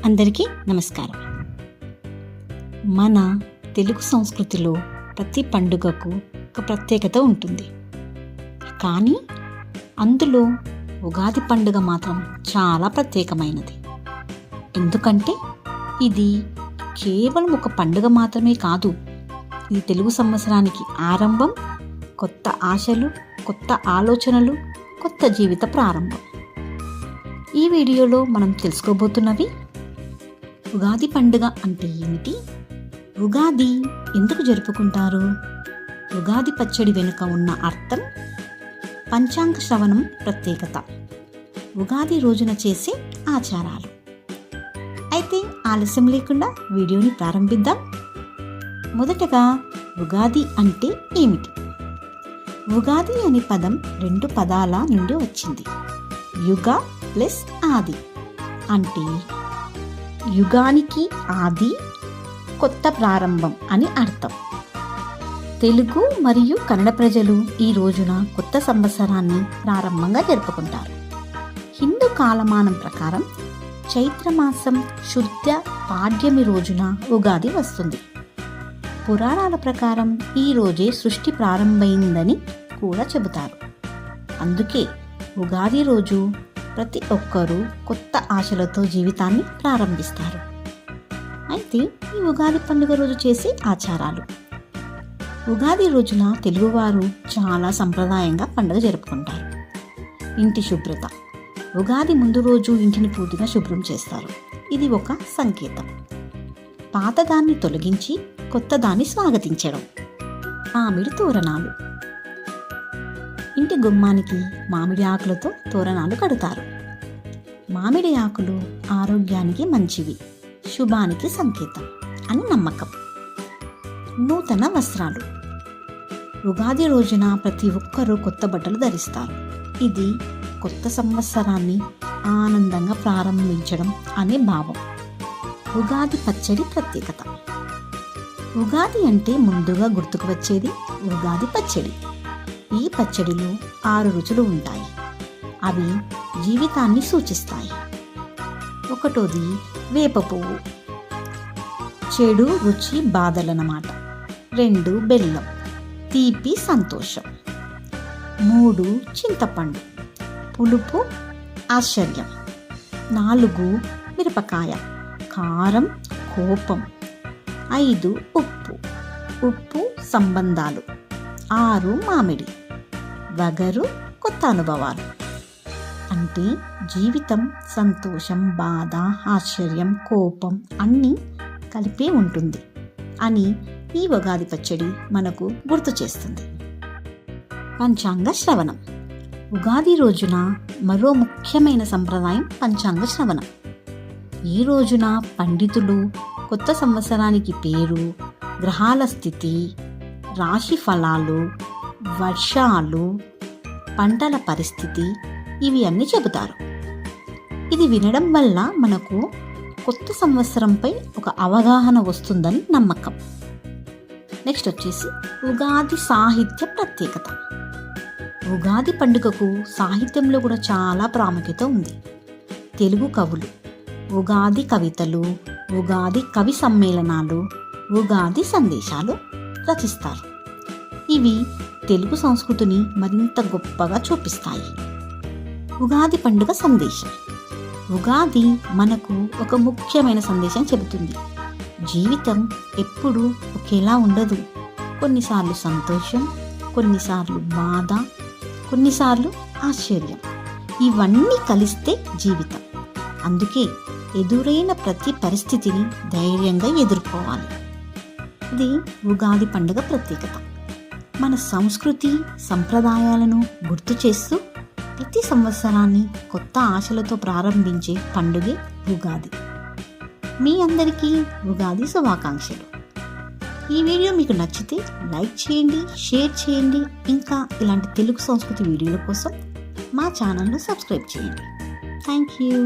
అందరికీ నమస్కారం. మన తెలుగు సంస్కృతిలో ప్రతి పండుగకు ఒక ప్రత్యేకత ఉంటుంది. కానీ అందులో ఉగాది పండుగ మాత్రం చాలా ప్రత్యేకమైనది. ఎందుకంటే ఇది కేవలం ఒక పండుగ మాత్రమే కాదు, ఈ తెలుగు సంవత్సరానికి ఆరంభం, కొత్త ఆశలు, కొత్త ఆలోచనలు, కొత్త జీవిత ప్రారంభం. ఈ వీడియోలో మనం తెలుసుకోబోతున్నవి ఉగాది పండుగ అంటే ఏమిటి, ఉగాది ఎందుకు జరుపుకుంటారు, ఉగాది పచ్చడి వెనుక ఉన్న అర్థం, పంచాంగ శ్రవణం ప్రత్యేకత, ఉగాది రోజున చేసే ఆచారాలు. అయితే ఆలస్యం లేకుండా వీడియోని ప్రారంభిద్దాం. మొదటగా ఉగాది అంటే ఏమిటి? ఉగాది అనే పదం 2 పదాల నుండి వచ్చింది. యుగ ప్లస్ ఆది అంటే యుగానికి ఆది, కొత్త ప్రారంభం అని అర్థం. తెలుగు మరియు కన్నడ ప్రజలు ఈ రోజున కొత్త సంవత్సరాన్ని ప్రారంభంగా జరుపుకుంటారు. హిందూ కాలమానం ప్రకారం చైత్రమాసం శుద్ధ పాడ్యమి రోజున ఉగాది వస్తుంది. పురాణాల ప్రకారం ఈ రోజే సృష్టి ప్రారంభమైందని కూడా చెబుతారు. అందుకే ఉగాది రోజు ప్రతి ఒక్కరూ కొత్త ఆశలతో జీవితాన్ని ప్రారంభిస్తారు. అయితే ఈ ఉగాది పండుగ రోజు చేసే ఆచారాలు. ఉగాది రోజున తెలుగువారు చాలా సంప్రదాయంగా పండుగ జరుపుకుంటారు. ఇంటి శుభ్రత. ఉగాది ముందు రోజు ఇంటిని పూర్తిగా శుభ్రం చేస్తారు. ఇది ఒక సంకేతం. పాతదాన్ని తొలగించి కొత్త దాన్ని స్వాగతించడం. మామిడి తోరణాలు. ఇంటి గుమ్మానికి మామిడి ఆకులతో తోరణాలు కడతారు. మామిడి ఆకులు ఆరోగ్యానికి మంచివి, శుభానికి సంకేతం అని నమ్మకం. నూతన వస్త్రాలు. ఉగాది రోజున ప్రతి ఒక్కరూ కొత్త బట్టలు ధరిస్తారు. ఇది కొత్త సంవత్సరాన్ని ఆనందంగా ప్రారంభించడం అనే భావం. ఉగాది పచ్చడి ప్రత్యేకత. ఉగాది అంటే ముందుగా గుర్తుకు వచ్చేది ఉగాది పచ్చడి. ఈ పచ్చడిలో 6 రుచులు ఉంటాయి. అవి జీవితాన్ని సూచిస్తాయి. 1 వేప పువ్వు, చెడు రుచి బాధలన్నమాట. 2 బెల్లం, తీపి సంతోషం. 3 చింతపండు, పులుపు ఆశ్చర్యం. 4 మిరపకాయ, కారం కోపం. 5 ఉప్పు సంబంధాలు. 6 మామిడి, వగరు కొత్త అనుభవాలు. అంటే జీవితం సంతోషం, బాధ, ఆశ్చర్యం, కోపం అన్నీ కలిపే ఉంటుంది అని ఈ ఉగాది పచ్చడి మనకు గుర్తు చేస్తుంది. పంచాంగ శ్రవణం. ఉగాది రోజున మరో ముఖ్యమైన సంప్రదాయం పంచాంగ శ్రవణం. ఈ రోజున పండితులు కొత్త సంవత్సరానికి పేరు, గ్రహాల స్థితి, రాశి ఫలాలు, వర్షాలు, పంటల పరిస్థితి ఇవి అన్నీ చెబుతారు. ఇది వినడం వల్ల మనకు కొత్త సంవత్సరంపై ఒక అవగాహన వస్తుందని నమ్మకం. నెక్స్ట్ వచ్చేసి ఉగాది సాహిత్య ప్రత్యేకత. ఉగాది పండుగకు సాహిత్యంలో కూడా చాలా ప్రాముఖ్యత ఉంది. తెలుగు కవులు ఉగాది కవితలు, ఉగాది కవి సమ్మేళనాలు, ఉగాది సందేశాలు రచిస్తారు. ఇవి తెలుగు సంస్కృతిని మరింత గొప్పగా చూపిస్తాయి. ఉగాది పండుగ సందేశం. ఉగాది మనకు ఒక ముఖ్యమైన సందేశం చెబుతుంది. జీవితం ఎప్పుడూ ఒకేలా ఉండదు. కొన్నిసార్లు సంతోషం, కొన్నిసార్లు బాధ, కొన్నిసార్లు ఆశ్చర్యం. ఇవన్నీ కలిస్తే జీవితం. అందుకే ఎదురైన ప్రతి పరిస్థితిని ధైర్యంగా ఎదుర్కోవాలి. ఇది ఉగాది పండుగ ప్రత్యేకత. మన సంస్కృతి సంప్రదాయాలను గుర్తు చేస్తూ ప్రతి సంవత్సరాన్ని కొత్త ఆశలతో ప్రారంభించే పండుగే ఉగాది. మీ అందరికీ ఉగాది శుభాకాంక్షలు. ఈ వీడియో మీకు నచ్చితే లైక్ చేయండి, షేర్ చేయండి. ఇంకా ఇలాంటి తెలుగు సంస్కృతి వీడియోల కోసం మా ఛానల్ను సబ్స్క్రైబ్ చేయండి. Thank you.